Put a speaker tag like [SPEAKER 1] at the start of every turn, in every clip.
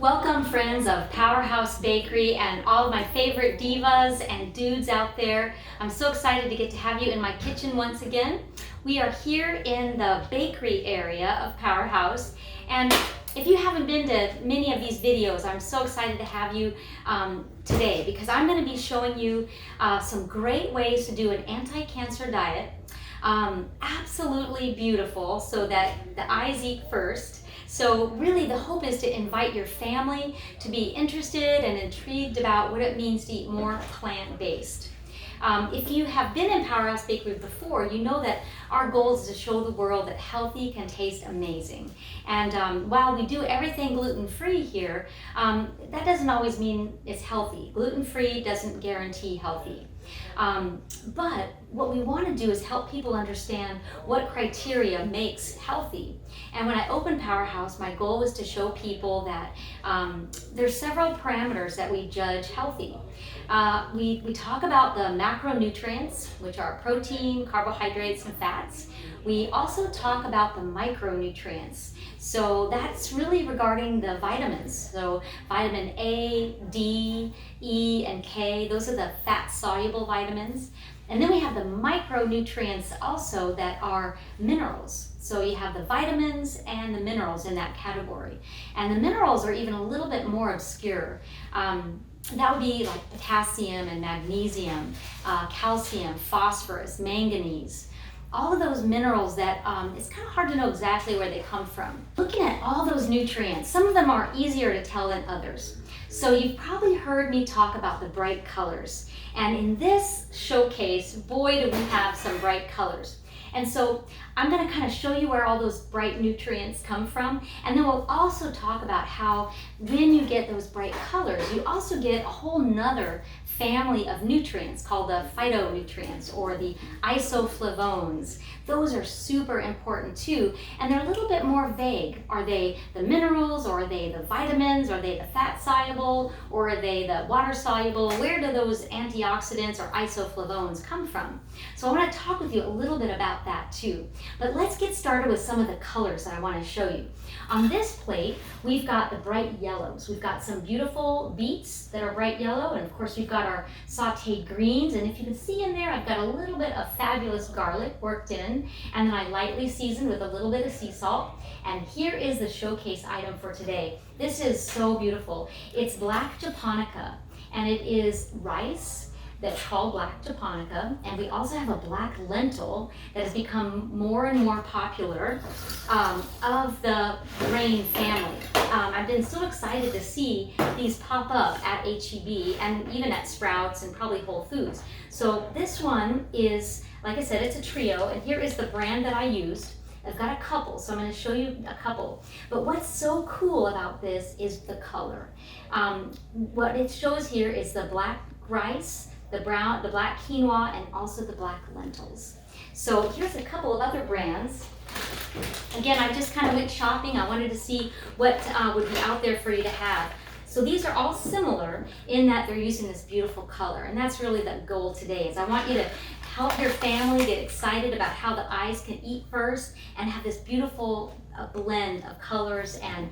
[SPEAKER 1] Welcome, friends of Powerhouse Bakery and all of my favorite divas and dudes out there. I'm so excited to get to have you in my kitchen once again. We are here in the bakery area of Powerhouse, and if you haven't been to many of these videos, I'm so excited to have you today because I'm going to be showing you some great ways to do an anti-cancer diet. Absolutely beautiful, so that the eyes eat first. So really the hope is to invite your family to be interested and intrigued about what it means to eat more plant-based. If you have been in Powerhouse Bakery before, you know that our goal is to show the world that healthy can taste amazing. And while we do everything gluten-free here, that doesn't always mean it's healthy. Gluten-free doesn't guarantee healthy. But what we want to do is help people understand what criteria makes healthy. And when I opened Powerhouse, my goal was to show people that there's several parameters that we judge healthy. We talk about the macronutrients, which are protein, carbohydrates, and fats. We also talk about the micronutrients. So that's really regarding the vitamins. So vitamin A, D, E, and K, those are the fat-soluble vitamins. And then we have the micronutrients also that are minerals. So you have the vitamins and the minerals in that category. And the minerals are even a little bit more obscure. That would be like potassium and magnesium, calcium, phosphorus, manganese. All of those minerals that it's kind of hard to know exactly where they come from. Looking at all those nutrients, some of them are easier to tell than others. So you've probably heard me talk about the bright colors. And in this showcase, boy, do we have some bright colors. And so I'm going to kind of show you where all those bright nutrients come from. And then we'll also talk about how when you get those bright colors, you also get a whole nother family of nutrients called the phytonutrients or the isoflavones. Those are super important too, and they're a little bit more vague. Are they the minerals, or are they the vitamins, or are they the fat soluble, or are they the water soluble? Where do those antioxidants or isoflavones come from? So I want to talk with you a little bit about that too. But let's get started with some of the colors that I want to show you. On this plate, we've got the bright yellows. We've got some beautiful beets that are bright yellow, and of course we've got our sauteed greens, and if you can see in there, I've got a little bit of fabulous garlic worked in, and then I lightly seasoned with a little bit of sea salt. And here is the showcase item for today. This is so beautiful. It's black japonica, and it is rice that's called black japonica, and we also have a black lentil that has become more and more popular of the grain family. I've been so excited to see these pop up at H-E-B and even at Sprouts and probably Whole Foods. So this one is, like I said, it's a trio, and here is the brand that I used. I've got a couple, so I'm going to show you a couple. But what's so cool about this is the color. What it shows here is the black rice, the black quinoa, and also the black lentils. So here's a couple of other brands. Again, I just kind of went shopping. I wanted to see what would be out there for you to have. So these are all similar in that they're using this beautiful color, and that's really the goal today. Is I want you to help your family get excited about how the eyes can eat first and have this beautiful blend of colors, and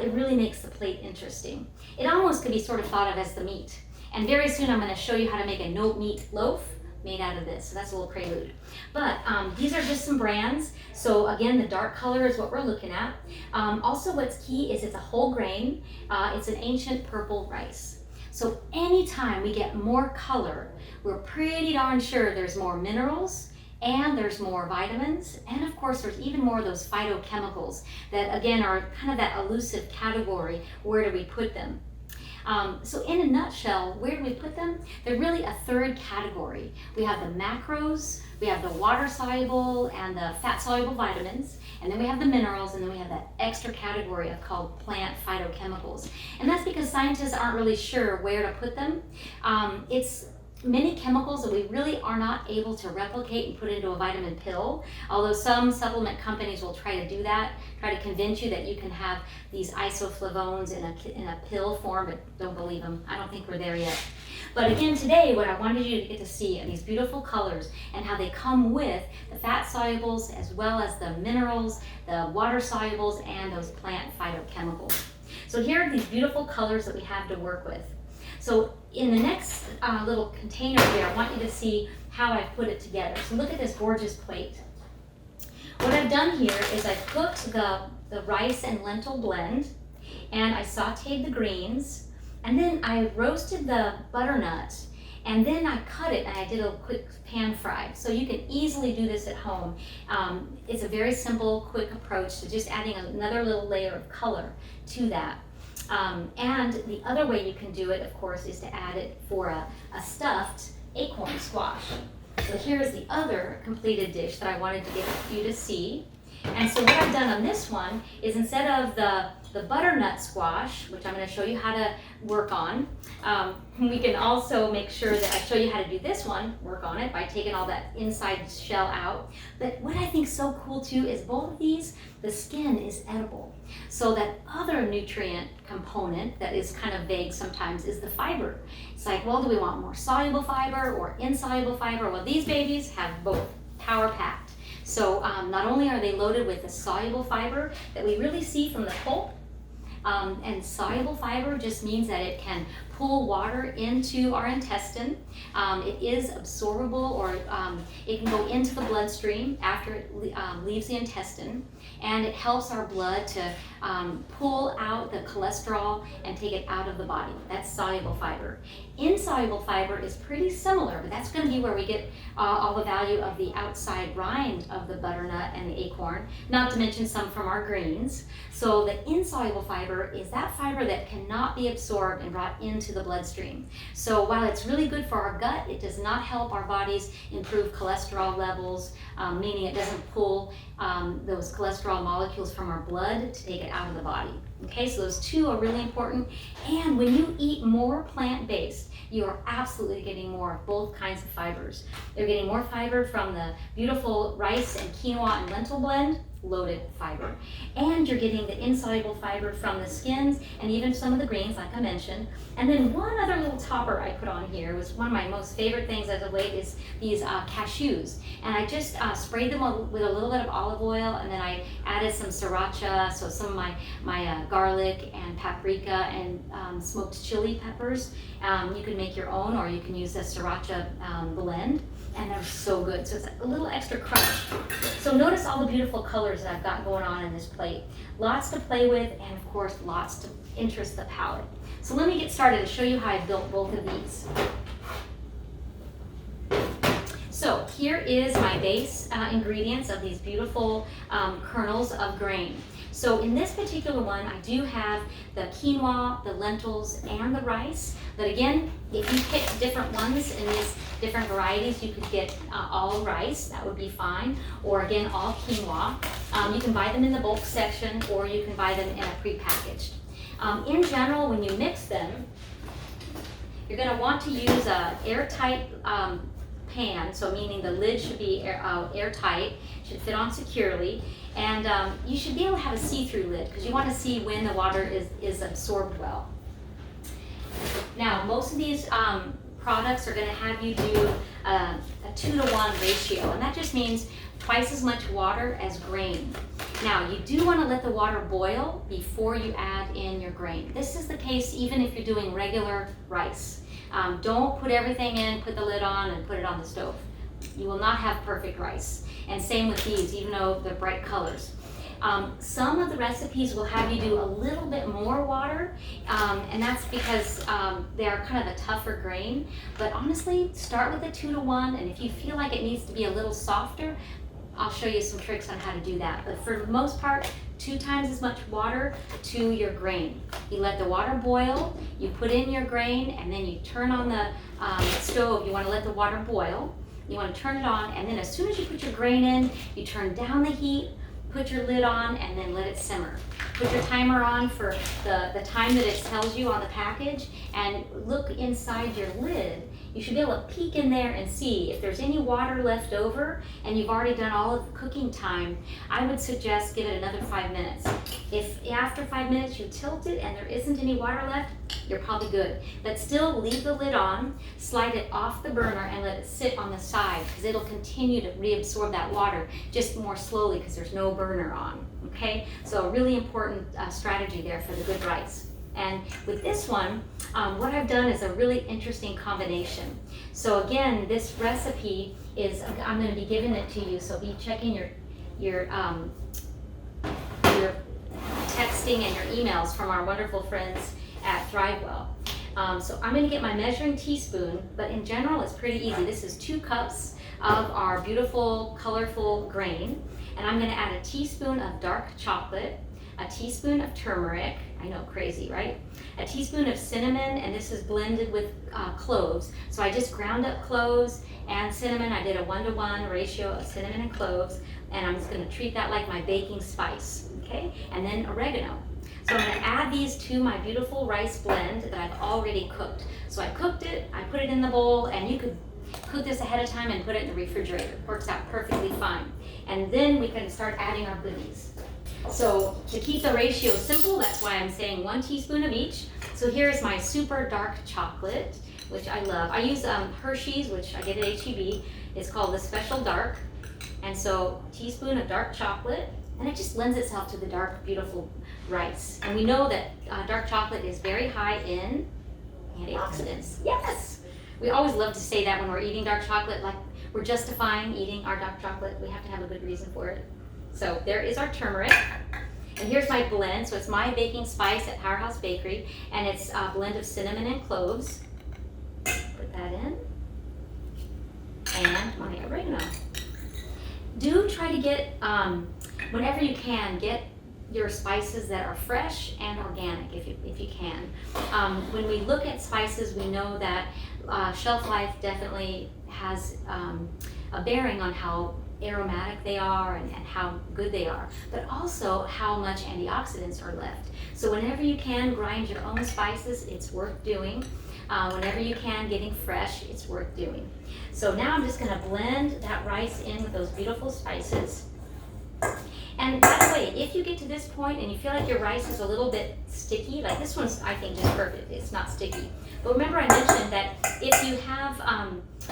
[SPEAKER 1] it really makes the plate interesting. It almost could be sort of thought of as the meat. And very soon I'm going to show you how to make a no-meat loaf made out of this. So that's a little prelude. But these are just some brands. So again, the dark color is what we're looking at. Also what's key is it's a whole grain. It's an ancient purple rice. So anytime we get more color, we're pretty darn sure there's more minerals, and there's more vitamins, and of course there's even more of those phytochemicals that again are kind of that elusive category. Where do we put them? So in a nutshell, where do we put them? They're really a third category. We have the macros, we have the water-soluble and the fat-soluble vitamins, and then we have the minerals, and then we have that extra category called plant phytochemicals. And that's because scientists aren't really sure where to put them. It's many chemicals that we really are not able to replicate and put into a vitamin pill, although some supplement companies will try to do that, try to convince you that you can have these isoflavones in a pill form, but don't believe them. I don't think we're there yet. But again, today, what I wanted you to get to see are these beautiful colors and how they come with the fat solubles as well as the minerals, the water solubles, and those plant phytochemicals. So here are these beautiful colors that we have to work with. So in the next little container here, I want you to see how I've put it together. So look at this gorgeous plate. What I've done here is I've cooked the rice and lentil blend, and I sauteed the greens, and then I roasted the butternut, and then I cut it and I did a quick pan fry. So you can easily do this at home. It's a very simple, quick approach to just adding another little layer of color to that. And the other way you can do it, of course, is to add it for a stuffed acorn squash. So here's the other completed dish that I wanted to get you to see. And so what I've done on this one is instead of the butternut squash, which I'm going to show you how to work on, we can also make sure that I show you how to do this one, work on it by taking all that inside shell out. But what I think is so cool too is both of these, the skin is edible. So that other nutrient component that is kind of vague sometimes is the fiber. It's like, well, do we want more soluble fiber or insoluble fiber? Well, these babies have both, power packed. So not only are they loaded with the soluble fiber that we really see from the pulp, and soluble fiber just means that it can pull water into our intestine. It is absorbable, or it can go into the bloodstream after it leaves the intestine, and it helps our blood to pull out the cholesterol and take it out of the body. That's soluble fiber. Insoluble fiber is pretty similar, but that's going to be where we get all the value of the outside rind of the butternut and the acorn, not to mention some from our greens. So the insoluble fiber is that fiber that cannot be absorbed and brought into the bloodstream. So while it's really good for our gut, it does not help our bodies improve cholesterol levels, meaning it doesn't pull those cholesterol molecules from our blood to take it out of the body. Okay, so those two are really important. And when you eat more plant-based, you are absolutely getting more of both kinds of fibers. They're getting more fiber from the beautiful rice and quinoa and lentil blend, loaded fiber. And you're getting the insoluble fiber from the skins and even some of the greens, like I mentioned. And then one other little topper I put on here was one of my most favorite things as of late is these cashews. And I just sprayed them with a little bit of olive oil, and then I added some sriracha, so some of my garlic and paprika and smoked chili peppers. You can make your own, or you can use the sriracha blend, and they're so good. So it's a little extra crunch. So notice all the beautiful colors that I've got going on in this plate. Lots to play with, and of course, lots to interest the palate. So let me get started to show you how I built both of these. So here is my base ingredients of these beautiful kernels of grain. So in this particular one, I do have the quinoa, the lentils, and the rice. But again, if you pick different ones in these different varieties, you could get all rice, that would be fine, or again, all quinoa. You can buy them in the bulk section, or you can buy them in a prepackaged. In general, when you mix them, you're going to want to use an airtight pan, so meaning the lid should be airtight, should fit on securely, and you should be able to have a see-through lid because you want to see when the water is absorbed well. Now, most of these products are going to have you do a 2-to-1 ratio, and that just means twice as much water as grain. Now, you do want to let the water boil before you add in your grain. This is the case even if you're doing regular rice. Don't put everything in, put the lid on, and put it on the stove. You will not have perfect rice. And same with these, even though they're bright colors. Some of the recipes will have you do a little bit more water, and that's because they are kind of a tougher grain. But honestly, start with a 2-to-1, and if you feel like it needs to be a little softer, I'll show you some tricks on how to do that. But for the most part, 2 times as much water to your grain. You let the water boil, you put in your grain, and then you turn on the stove. You want to let the water boil. You want to turn it on, and then as soon as you put your grain in, you turn down the heat, put your lid on, and then let it simmer. Put your timer on for the time that it tells you on the package, and look inside your lid you should be able to peek in there and see if there's any water left over and you've already done all of the cooking time. I would suggest give it another 5 minutes. If after 5 minutes you tilt it and there isn't any water left, you're probably good. But still leave the lid on, slide it off the burner and let it sit on the side because it'll continue to reabsorb that water just more slowly because there's no burner on, okay? So a really important strategy there for the good rice. And with this one, what I've done is a really interesting combination. So again, this recipe is, I'm going to be giving it to you, so be checking your texting and your emails from our wonderful friends at ThriveWell. So I'm going to get my measuring teaspoon, but in general it's pretty easy. This is 2 cups of our beautiful, colorful grain, and I'm going to add a teaspoon of dark chocolate, a teaspoon of turmeric, I know, crazy, right? A teaspoon of cinnamon, and this is blended with cloves. So I just ground up cloves and cinnamon. I did a 1-to-1 ratio of cinnamon and cloves, and I'm just going to treat that like my baking spice, okay? And then oregano. So I'm going to add these to my beautiful rice blend that I've already cooked. So I cooked it, I put it in the bowl, and you could cook this ahead of time and put it in the refrigerator. It works out perfectly fine. And then we can start adding our goodies. So to keep the ratio simple, that's why I'm saying 1 teaspoon of each. So here's my super dark chocolate, which I love. I use Hershey's, which I get at H-E-B. It's called the Special Dark. And so a teaspoon of dark chocolate, and it just lends itself to the dark, beautiful rice. And we know that dark chocolate is very high in antioxidants. Yes! We always love to say that when we're eating dark chocolate, like we're justifying eating our dark chocolate. We have to have a good reason for it. So there is our turmeric. And here's my blend. So it's my baking spice at Powerhouse Bakery, and it's a blend of cinnamon and cloves. Put that in. And my oregano. Do try to get, whenever you can, get your spices that are fresh and organic if you can. When we look at spices, we know that shelf life definitely has a bearing on how aromatic they are and how good they are, but also how much antioxidants are left. So whenever you can grind your own spices, it's worth doing. Whenever you can, getting fresh, it's worth doing. So now I'm just going to blend that rice in with those beautiful spices. And by the way, if you get to this point and you feel like your rice is a little bit sticky, like this one's, I think, just perfect. It's not sticky. But remember I mentioned that if you have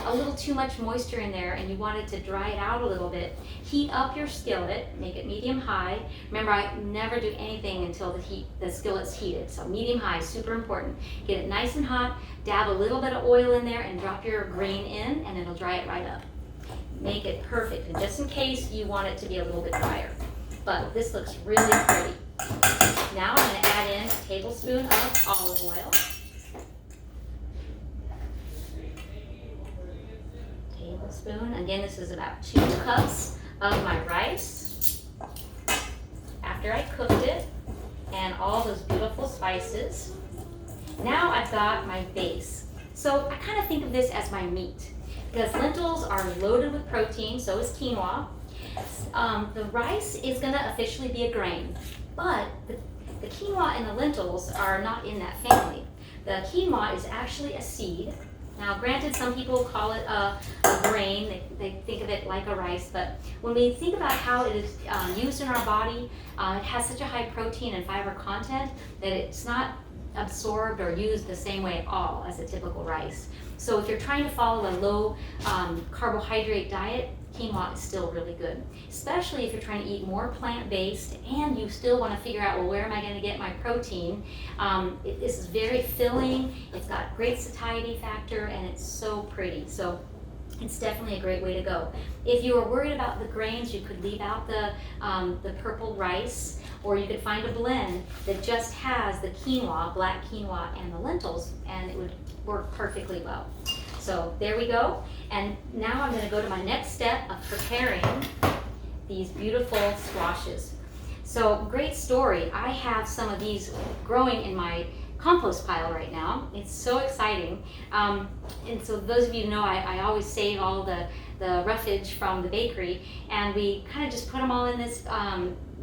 [SPEAKER 1] a little too much moisture in there and you wanted to dry it out a little bit, heat up your skillet, make it medium-high. Remember, I never do anything until the skillet's heated. So medium-high, super important. Get it nice and hot, dab a little bit of oil in there and drop your grain in, and it'll dry it right up. Make it perfect, and just in case you want it to be a little bit drier. But this looks really pretty. Now I'm going to add in a tablespoon of olive oil. Tablespoon. Again, this is about 2 cups of my rice after I cooked it, and all those beautiful spices. Now I've got my base. So I kind of think of this as my meat, because lentils are loaded with protein, so is quinoa. The rice is going to officially be a grain, but the quinoa and the lentils are not in that family. The quinoa is actually a seed. Now, granted, some people call it a grain. They think of it like a rice, but when we think about how it is used in our body, it has such a high protein and fiber content that it's not absorbed or used the same way at all as a typical rice. So if you're trying to follow a low carbohydrate diet, quinoa is still really good, especially if you're trying to eat more plant-based and you still want to figure out, well, where am I going to get my protein? This is very filling, it's got great satiety factor, and it's so pretty. So it's definitely a great way to go. If you are worried about the grains, you could leave out the purple rice, or you could find a blend that just has the quinoa, black quinoa, and the lentils, and it would work perfectly well. So there we go. And now I'm going to go to my next step of preparing these beautiful squashes. So great story. I have some of these growing in my compost pile right now. It's so exciting. And so those of you who know, I always save all the roughage from the bakery, and we kind of just put them all in this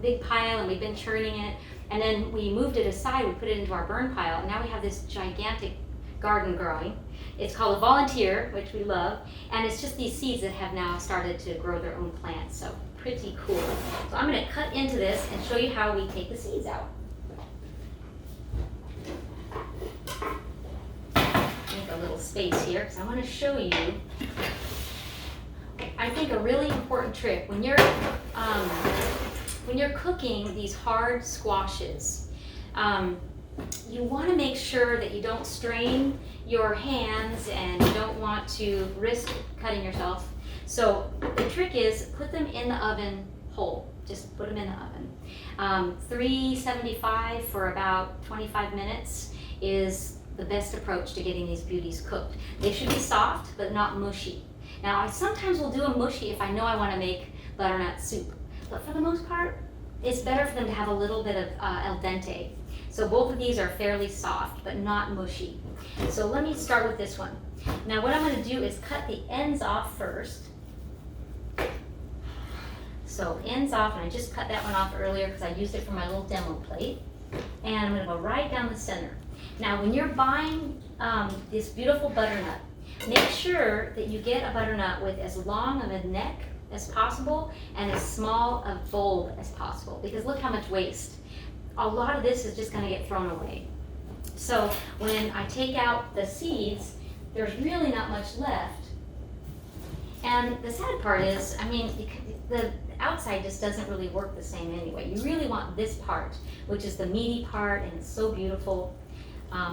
[SPEAKER 1] big pile, and we've been churning it. And then we moved it aside, we put it into our burn pile, and now we have this gigantic garden growing. It's called a volunteer, which we love, and it's just these seeds that have now started to grow their own plants, so pretty cool. So I'm going to cut into this and show you how we take the seeds out. Make a little space here because I want to show you, I think, a really important trick when you're cooking these hard squashes. You want to make sure that you don't strain your hands and you don't want to risk cutting yourself. So the trick is put them in the oven whole. Just put them in the oven. 375 for about 25 minutes is the best approach to getting these beauties cooked. They should be soft but not mushy. Now I sometimes will do them mushy if I know I want to make butternut soup, but for the most part it's better for them to have a little bit of al dente. So both of these are fairly soft but not mushy. So let me start with this one. Now what I'm going to do is cut the ends off first. So ends off, and I just cut that one off earlier because I used it for my little demo plate. And I'm going to go right down the center. Now when you're buying this beautiful butternut, make sure that you get a butternut with as long of a neck as possible and as small a bulb as possible, because look how much waste. A lot of this is just going to get thrown away. So when I take out the seeds, there's really not much left. And the sad part is, I mean, the outside just doesn't really work the same anyway. You really want this part, which is the meaty part, and it's so beautiful.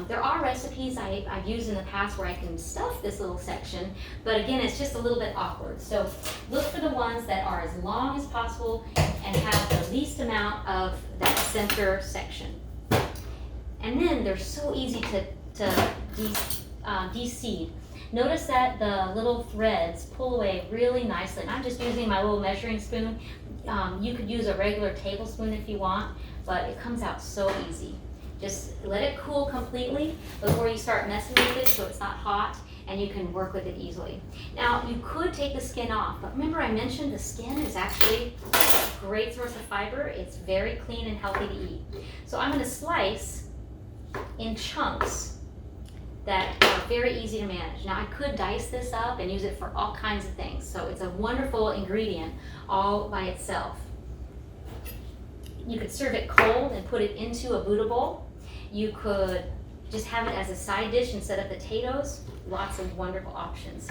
[SPEAKER 1] There are recipes I've used in the past where I can stuff this little section, but again, it's just a little bit awkward. So look for the ones that are as long as possible and have the least amount of that center section. And then they're so easy to de-seed. Notice that the little threads pull away really nicely. And I'm just using my little measuring spoon. You could use a regular tablespoon if you want, but it comes out so easy. Just let it cool completely before you start messing with it so it's not hot and you can work with it easily. Now you could take the skin off, but remember I mentioned the skin is actually a great source of fiber. It's very clean and healthy to eat. So I'm going to slice in chunks that are very easy to manage. Now I could dice this up and use it for all kinds of things. So it's a wonderful ingredient all by itself. You could serve it cold and put it into a Buddha bowl. You could just have it as a side dish instead of potatoes. Lots of wonderful options.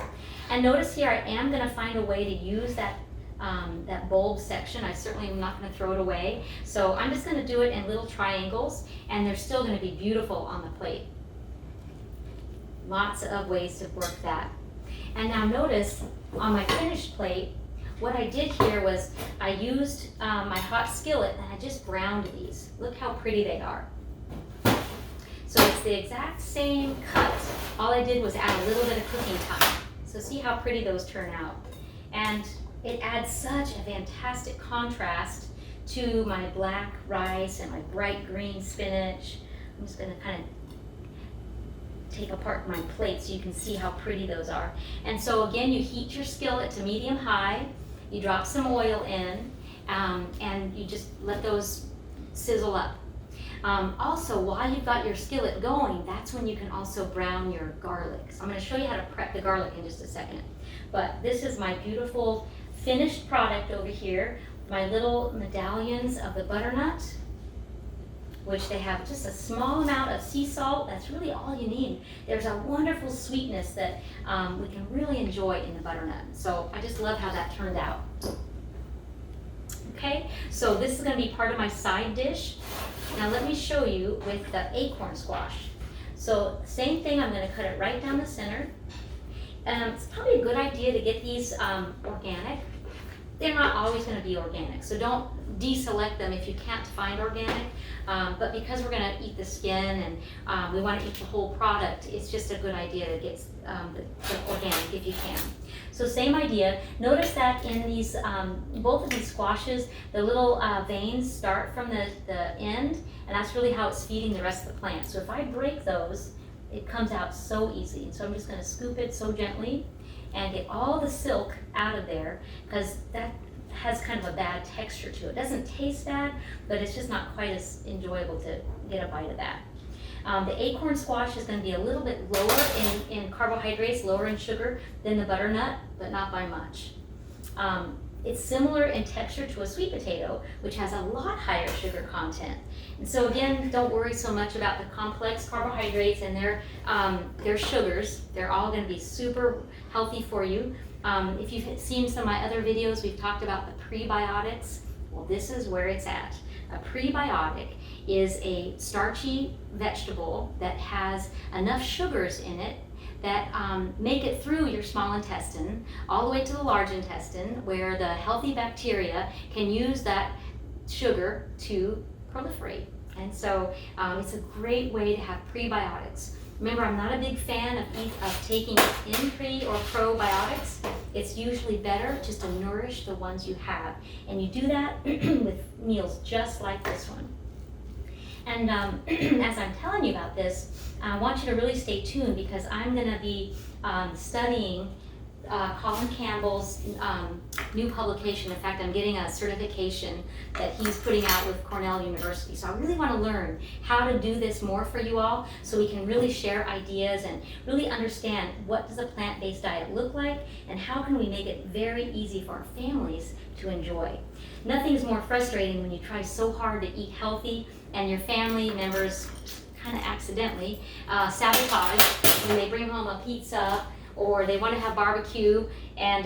[SPEAKER 1] And notice here I am going to find a way to use that bulb section. I certainly am not going to throw it away. So I'm just going to do it in little triangles, and they're still going to be beautiful on the plate. Lots of ways to work that. And now notice on my finished plate, what I did here was I used my hot skillet and I just browned these. Look how pretty they are. So it's the exact same cut. All I did was add a little bit of cooking time. So see how pretty those turn out. And it adds such a fantastic contrast to my black rice and my bright green spinach. I'm just going to kind of take apart my plate so you can see how pretty those are. And so again, you heat your skillet to medium high. You drop some oil in, and you just let those sizzle up. Also, while you've got your skillet going, that's when you can also brown your garlic. So I'm going to show you how to prep the garlic in just a second. But this is my beautiful finished product over here. My little medallions of the butternut, which they have just a small amount of sea salt. That's really all you need. There's a wonderful sweetness that we can really enjoy in the butternut. So I just love how that turned out. Okay, so this is going to be part of my side dish. Now let me show you with the acorn squash. So same thing, I'm going to cut it right down the center. It's probably a good idea to get these organic. They're not always going to be organic, so don't deselect them if you can't find organic. But because we're going to eat the skin and we want to eat the whole product, it's just a good idea to get the organic if you can. So same idea. Notice that in these both of these squashes, the little veins start from the end, and that's really how it's feeding the rest of the plant. So if I break those, it comes out so easy. So I'm just going to scoop it so gently and get all the silk out of there, because that has kind of a bad texture to it. It doesn't taste bad, but it's just not quite as enjoyable to get a bite of that. The acorn squash is going to be a little bit lower in carbohydrates, lower in sugar than the butternut, but not by much. It's similar in texture to a sweet potato, which has a lot higher sugar content. And so again, don't worry so much about the complex carbohydrates and their sugars. They're all going to be super healthy for you. If you've seen some of my other videos, we've talked about the prebiotics. Well, this is where it's at. A prebiotic is a starchy vegetable that has enough sugars in it that make it through your small intestine all the way to the large intestine, where the healthy bacteria can use that sugar to proliferate. And so it's a great way to have prebiotics. Remember, I'm not a big fan of taking in pre or probiotics. It's usually better just to nourish the ones you have. And you do that with meals just like this one. And as I'm telling you about this, I want you to really stay tuned, because I'm going to be studying Colin Campbell's new publication. In fact, I'm getting a certification that he's putting out with Cornell University. So I really want to learn how to do this more for you all, so we can really share ideas and really understand what does a plant-based diet look like, and how can we make it very easy for our families to enjoy. Nothing is more frustrating when you try so hard to eat healthy and your family members kind of accidentally sabotage when they bring home a pizza or they want to have barbecue, and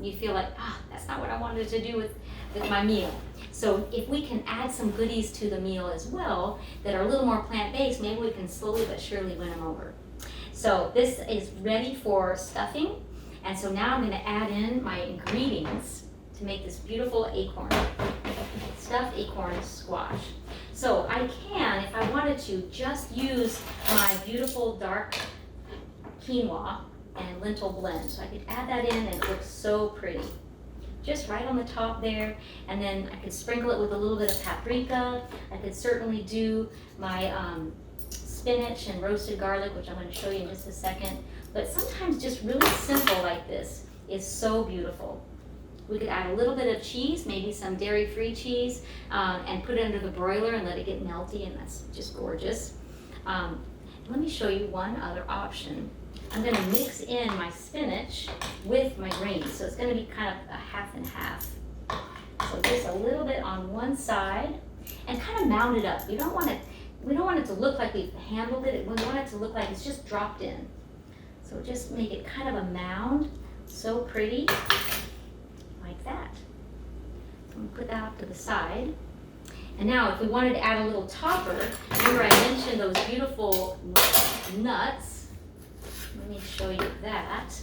[SPEAKER 1] you feel like, that's not what I wanted to do with my meal. So if we can add some goodies to the meal as well that are a little more plant-based, maybe we can slowly but surely win them over. So this is ready for stuffing, and so now I'm going to add in my ingredients to make this beautiful stuffed acorn squash. So I can, if I wanted to, just use my beautiful dark quinoa and lentil blend. So I could add that in, and it looks so pretty. Just right on the top there, and then I could sprinkle it with a little bit of paprika. I could certainly do my spinach and roasted garlic, which I'm going to show you in just a second. But sometimes just really simple like this is so beautiful. We could add a little bit of cheese, maybe some dairy-free cheese, and put it under the broiler and let it get melty, and that's just gorgeous. Let me show you one other option. I'm going to mix in my spinach with my greens, so it's going to be kind of a half and half. So just a little bit on one side, and kind of mound it up. We don't want it to look like we've handled it. We want it to look like it's just dropped in. So just make it kind of a mound, so pretty, like that. So I'm going to put that off to the side. And now if we wanted to add a little topper, remember I mentioned those beautiful nuts. Let me show you that.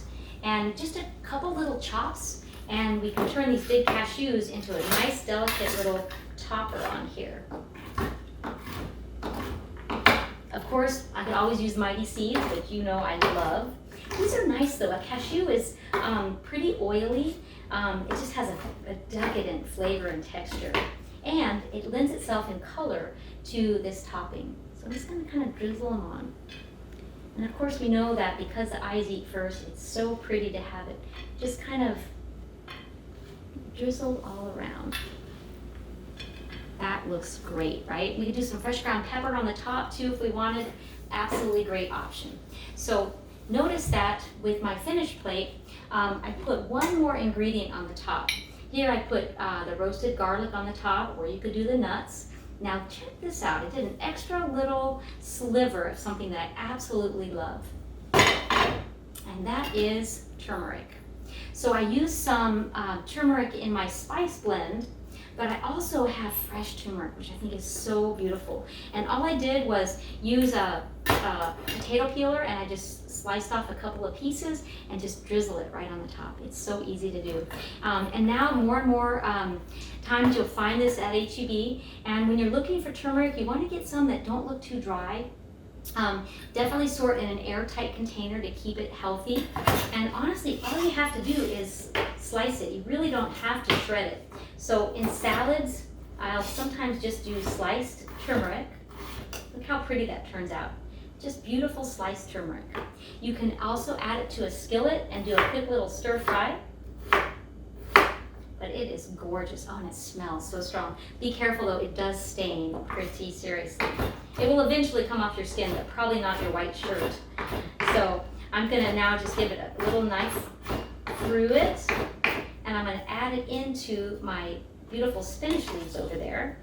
[SPEAKER 1] And just a couple little chops, and we can turn these big cashews into a nice, delicate little topper on here. Of course, I could always use mighty seeds, which you know I love. These are nice though. A cashew is pretty oily. It just has a decadent flavor and texture. And it lends itself in color to this topping. So I'm just going to kind of drizzle them on. And of course we know that because the eyes eat first, it's so pretty to have it just kind of drizzle all around. That looks great, right? We could do some fresh ground pepper on the top too if we wanted. Absolutely great option. So notice that with my finished plate, I put one more ingredient on the top. Here I put the roasted garlic on the top, or you could do the nuts. Now check this out. I did an extra little sliver of something that I absolutely love. And that is turmeric. So I used some turmeric in my spice blend, but I also have fresh turmeric, which I think is so beautiful. And all I did was use a potato peeler, and I just sliced off a couple of pieces and just drizzle it right on the top. It's so easy to do. And now more and more times you'll find this at H-E-B. And when you're looking for turmeric, you want to get some that don't look too dry. Definitely store it in an airtight container to keep it healthy. And honestly, all you have to do is slice it. You really don't have to shred it. So in salads, I'll sometimes just do sliced turmeric. Look how pretty that turns out. Just beautiful sliced turmeric. You can also add it to a skillet and do a quick little stir fry. but it is gorgeous. Oh, and it smells so strong. Be careful though, it does stain pretty seriously. It will eventually come off your skin, but probably not your white shirt. So I'm gonna now just give it a little knife through it, and I'm gonna add it into my beautiful spinach leaves over there.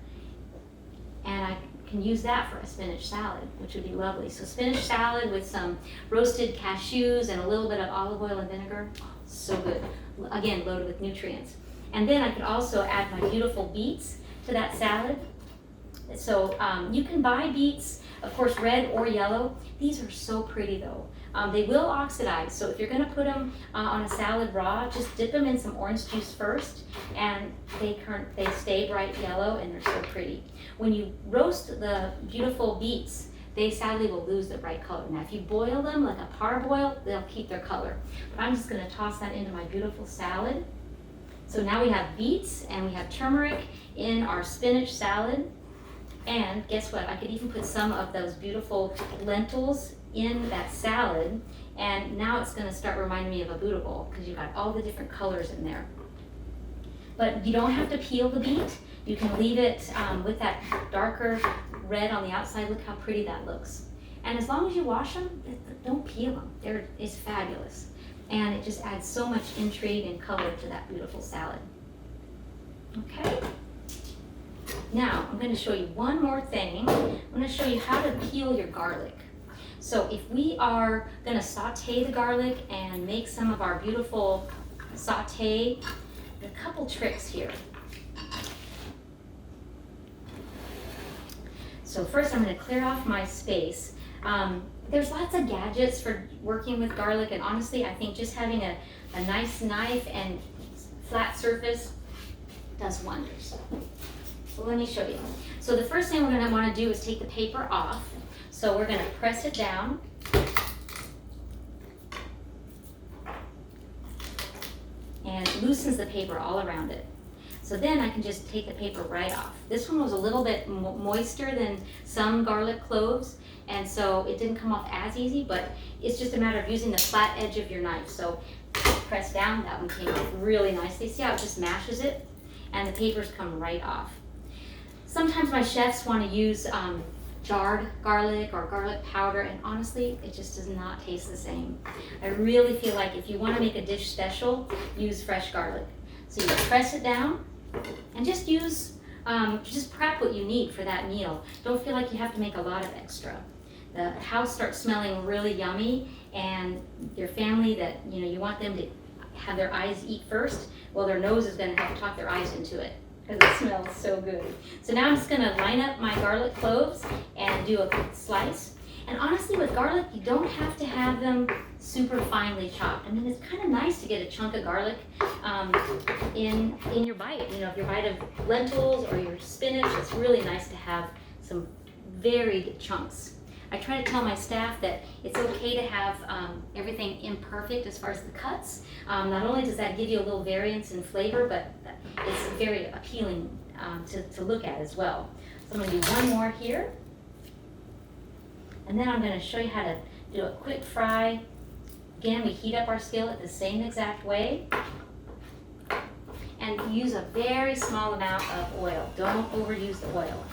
[SPEAKER 1] And I can use that for a spinach salad, which would be lovely. So spinach salad with some roasted cashews and a little bit of olive oil and vinegar. Oh, so good. Again, loaded with nutrients. And then I could also add my beautiful beets to that salad. So you can buy beets, of course, red or yellow. These are so pretty though. They will oxidize, so if you're gonna put them on a salad raw, just dip them in some orange juice first, and they stay bright yellow and they're so pretty. When you roast the beautiful beets, they sadly will lose their bright color. Now if you boil them like a parboil, they'll keep their color. But I'm just gonna toss that into my beautiful salad. So now we have beets and we have turmeric in our spinach salad. And guess what? I could even put some of those beautiful lentils in that salad. And now it's gonna start reminding me of a Buddha bowl because you've got all the different colors in there. But you don't have to peel the beet. You can leave it with that darker red on the outside. Look how pretty that looks. And as long as you wash them, don't peel them. It's fabulous. And it just adds so much intrigue and color to that beautiful salad. Okay. Now, I'm going to show you one more thing. I'm going to show you how to peel your garlic. So if we are going to saute the garlic and make some of our beautiful saute, a couple tricks here. So first I'm going to clear off my space. There's lots of gadgets for working with garlic, and honestly I think just having a nice knife and flat surface does wonders. So let me show you. So the first thing we're going to want to do is take the paper off. So we're going to press it down. And it loosens the paper all around it. So then I can just take the paper right off. This one was a little bit moister than some garlic cloves, and so it didn't come off as easy, but it's just a matter of using the flat edge of your knife. So press down, that one came off really nicely. See how it just mashes it? And the papers come right off. Sometimes my chefs want to use jarred garlic or garlic powder, and honestly, it just does not taste the same. I really feel like if you want to make a dish special, use fresh garlic. So you press it down and just prep what you need for that meal. Don't feel like you have to make a lot of extra. The house starts smelling really yummy, and your family that you want them to have their eyes eat first, well, their nose is going to have to talk their eyes into it because it smells so good. So now I'm just going to line up my garlic cloves and do a slice. And honestly, with garlic, you don't have to have them super finely chopped. I mean, it's kind of nice to get a chunk of garlic in your bite. If your bite of lentils or your spinach, it's really nice to have some varied chunks. I try to tell my staff that it's okay to have everything imperfect as far as the cuts. Not only does that give you a little variance in flavor, but it's very appealing to look at as well. So I'm going to do one more here. And then I'm going to show you how to do a quick fry. Again, we heat up our skillet the same exact way. And use a very small amount of oil. Don't overuse the oil.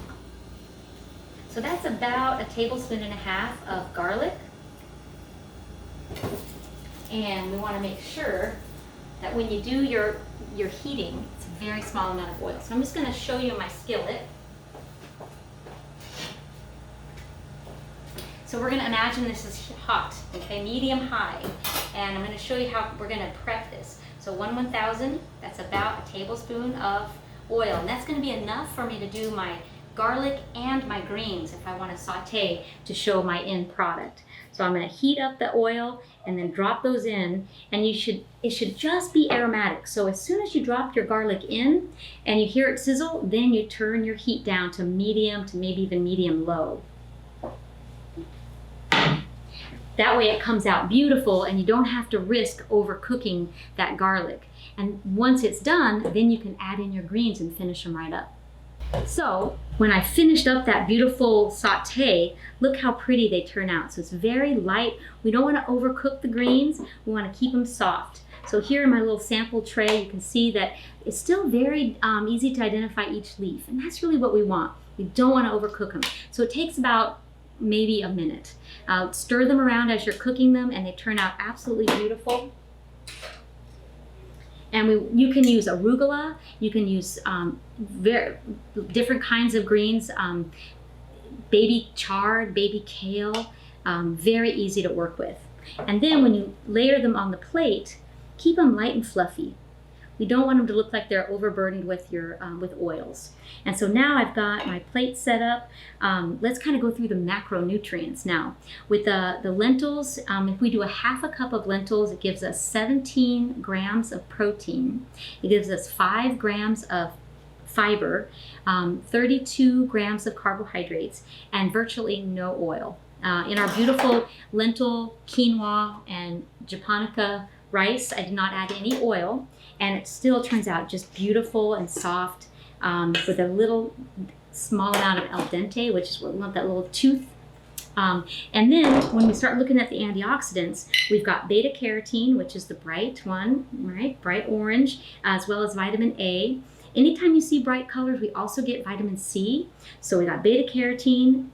[SPEAKER 1] So that's about 1.5 tablespoons of garlic. And we want to make sure that when you do your heating, it's a very small amount of oil. So I'm just going to show you my skillet. So we're going to imagine this is hot, okay, medium high, and I'm going to show you how we're going to prep this. So 1/1000, that's about 1 tablespoon of oil, and that's going to be enough for me to do my garlic and my greens if I want to saute to show my end product. So I'm going to heat up the oil and then drop those in, and it should just be aromatic. So as soon as you drop your garlic in and you hear it sizzle, then you turn your heat down to medium to maybe even medium low. That way it comes out beautiful and you don't have to risk overcooking that garlic. And once it's done, then you can add in your greens and finish them right up. So when I finished up that beautiful saute, look how pretty they turn out. So it's very light. We don't want to overcook the greens. We want to keep them soft. So here in my little sample tray, you can see that it's still very easy to identify each leaf, and that's really what we want. We don't want to overcook them. So it takes about maybe a minute. Stir them around as you're cooking them, and they turn out absolutely beautiful. And you can use arugula, you can use very different kinds of greens, baby chard, baby kale, very easy to work with. And then when you layer them on the plate, keep them light and fluffy. We don't want them to look like they're overburdened with with oils. And so now I've got my plate set up. Let's kind of go through the macronutrients now. With the lentils, if we do a half a cup of lentils, it gives us 17 grams of protein. It gives us 5 grams of fiber, 32 grams of carbohydrates, and virtually no oil. In our beautiful lentil, quinoa, and japonica rice, I did not add any oil, and it still turns out just beautiful and soft with a little small amount of al dente, which is what we want, that little tooth. And then when we start looking at the antioxidants, we've got beta carotene, which is the bright one, right? Bright orange, as well as vitamin A. Anytime you see bright colors, we also get vitamin C. So we got beta carotene,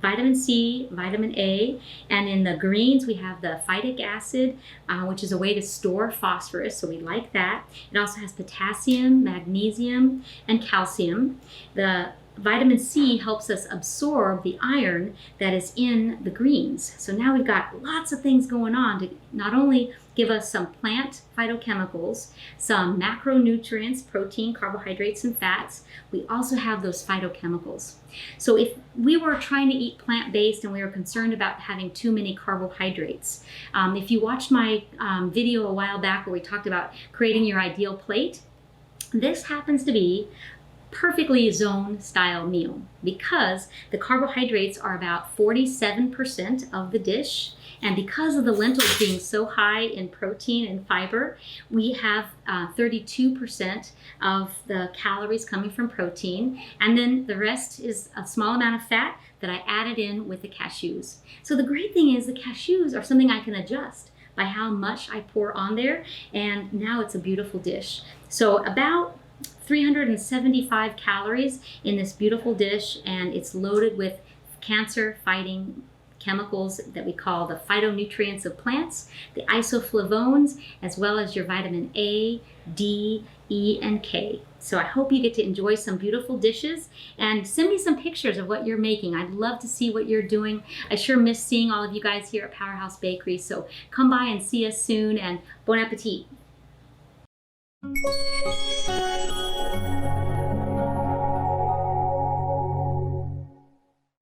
[SPEAKER 1] vitamin C, vitamin A, and in the greens we have the phytic acid, which is a way to store phosphorus, so we like that. It also has potassium, magnesium, and calcium. The vitamin C helps us absorb the iron that is in the greens. So now we've got lots of things going on to not only give us some plant phytochemicals, some macronutrients, protein, carbohydrates, and fats. We also have those phytochemicals. So if we were trying to eat plant-based and we were concerned about having too many carbohydrates, if you watched my video a while back where we talked about creating your ideal plate, this happens to be perfectly zone style meal because the carbohydrates are about 47% of the dish, and because of the lentils being so high in protein and fiber, we have 32% of the calories coming from protein, and then the rest is a small amount of fat that I added in with the cashews. So the great thing is the cashews are something I can adjust by how much I pour on there, and now it's a beautiful dish. So about 375 calories in this beautiful dish, and it's loaded with cancer-fighting chemicals that we call the phytonutrients of plants, the isoflavones, as well as your vitamin A, D, E, and K. So I hope you get to enjoy some beautiful dishes, and send me some pictures of what you're making. I'd love to see what you're doing. I sure miss seeing all of you guys here at Powerhouse Bakery, so come by and see us soon, and bon appetit.